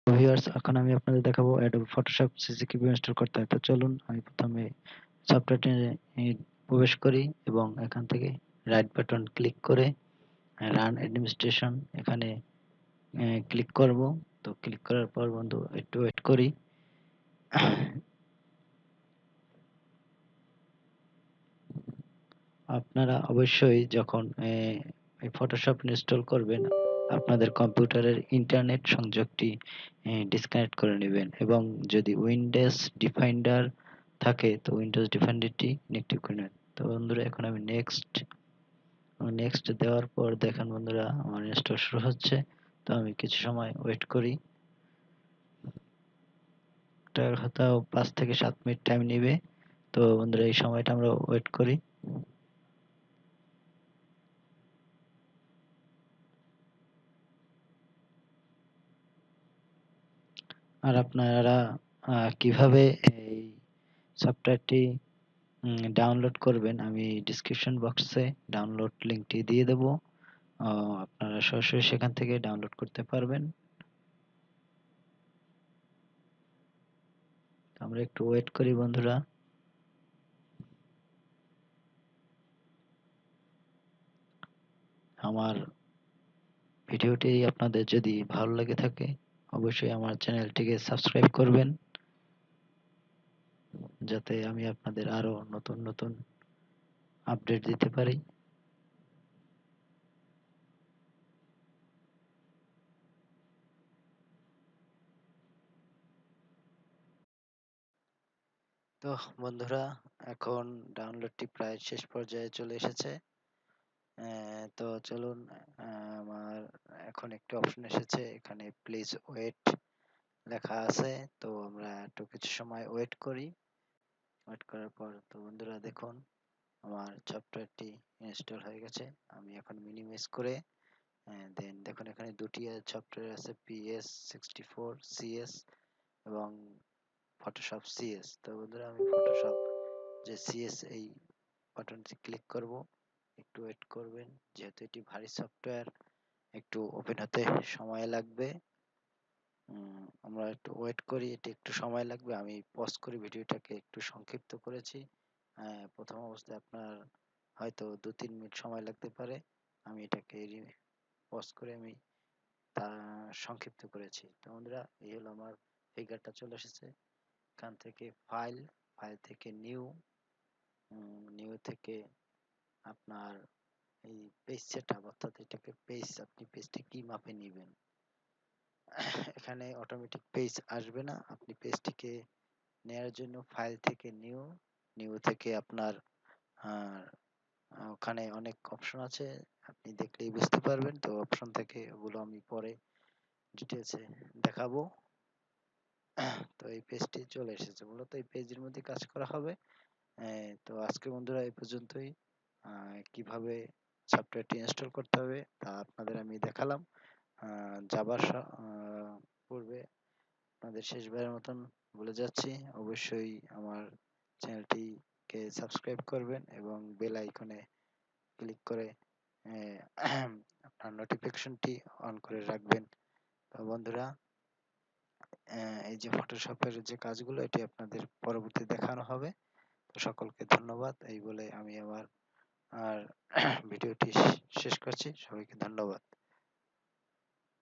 Viewers, এখন আমি আপনাদের দেখাবো Adobe Photoshop CC কিভাবে ইনস্টল করতে হয়। তো চলুন আমি প্রথমে সফটওয়্যারটি প্রবেশ করি এবং এখান থেকে রাইট বাটন ক্লিক করে রান অ্যাডমিনিস্ট্রেশন এখানে ক্লিক করব। তো ক্লিক করার পর বন্ধু একটু ওয়েট করি। আপনারা অবশ্যই যখন এই ফটোশপ ইনস্টল করবেন আপনাদের কম্পিউটারের ইন্টারনেট সংযোগটি ডিসকানেক্ট করে নেবেন এবং যদি উইন্ডোজ ডিফাইন্ডার থাকে তো উইন্ডোজ ডিফাইন্ডারটি ইনঅ্যাক্টিভ করে নেবেন। তো বন্ধুরা এখন আমি নেক্সট দেওয়ার পর দেখেন বন্ধুরা আমার ইনস্টল শুরু হচ্ছে। তো আমি কিছু সময় ওয়েট করি। এটা হয়তো 5 থেকে 7 মিনিট টাইম নেবে। তো বন্ধুরা এই সময়টা আমরা ওয়েট করি। আর আপনারা কিভাবে এই সফটওয়্যারটি ডাউনলোড করবেন আমি ডিসক্রিপশন বক্সে ডাউনলোড লিংকটি দিয়ে দেব। আপনারা সরাসরি সেখান থেকে ডাউনলোড করতে পারবেন। আমরা একটু ওয়েট করি বন্ধুরা। আমার ভিডিওটি আপনাদের যদি ভালো লেগে থাকে অবশ্যই আমার চ্যানেলটিকে সাবস্ক্রাইব করবেন যাতে আমি আপনাদের আরো নতুন নতুন আপডেট দিতে পারি। তো বন্ধুরা এখন ডাউনলোডটি প্রায় শেষ পর্যায়ে চলে এসেছে। তো চলুন, আমার এখন একটি অপশন এসেছে এখানে প্লিজ ওয়েট লেখা আছে। তো আমরা একটু কিছু সময় ওয়েট করি। ওয়েট করার পর তো বন্ধুরা দেখুন আমার সফটওয়্যারটি ইনস্টল হয়ে গেছে। আমি এখন মিনিমাইজ করে দেন দেখুন এখানে দুটি সফটওয়্যার আছে, PS64 CS এবং ফটোশপ CS। তো বন্ধুরা আমি ফটোশপ যে CS এই বাটনটি ক্লিক করব। একটু ওয়েট করবেন যেহেতু এটি ভারী সফটওয়্যার একটু ওপেন হতে সময় লাগবে। আমরা একটু ওয়েট করি, এটি একটু সময় লাগবে। আমি পজ করে ভিডিওটাকে একটু সংক্ষিপ্ত করেছি। প্রথম অবস্থায় আপনার হয়তো 2-3 মিনিট সময় লাগতে পারে। আমি এটাকে পজ করে আমি তা সংক্ষিপ্ত করেছি। তো বন্ধুরা এই হলো আমার ফিগারটা চলে এসেছে। এখান থেকে ফাইল থেকে নিউ থেকে আপনার এই পেজ সেটআপ, অর্থাৎ এটাকে পেজ, আপনি পেজটা কি মাপে নেবেন। এখানে অটোমেটিক পেজ আসবে না, আপনি পেজটিকে নেয়ার জন্য ফাইল থেকে নিউ থেকে আপনার আহ, ওখানে অনেক অপশন আছে, আপনি দেখলেই বুঝতে পারবেন। তো অপশন থেকে ওগুলো আমি পরে ডিটেলসে দেখাবো। তো এই পেজটি চলে এসেছে, মূলত এই পেজের মধ্যে কাজ করা হবে। তো আজকে বন্ধুরা এই পর্যন্তই। কিভাবে সফটওয়্যারটি ইনস্টল করতে হবে তা আপনাদের আমি দেখালাম। যাবার পূর্বে আপনাদের শেষবারের মতন বলে যাচ্ছি অবশ্যই আমার চ্যানেলটিকে সাবস্ক্রাইব করবেন এবং বেল আইকনে ক্লিক করে আপনার নোটিফিকেশনটি অন করে রাখবেন। তো বন্ধুরা এই যে ফটোশপের যে কাজগুলো এটি আপনাদের পরবর্তী দেখানো হবে। তো সকলকে ধন্যবাদ এই বলে আমি আমার আর ভিডিওটি শেষ করছি। সবাইকে ধন্যবাদ।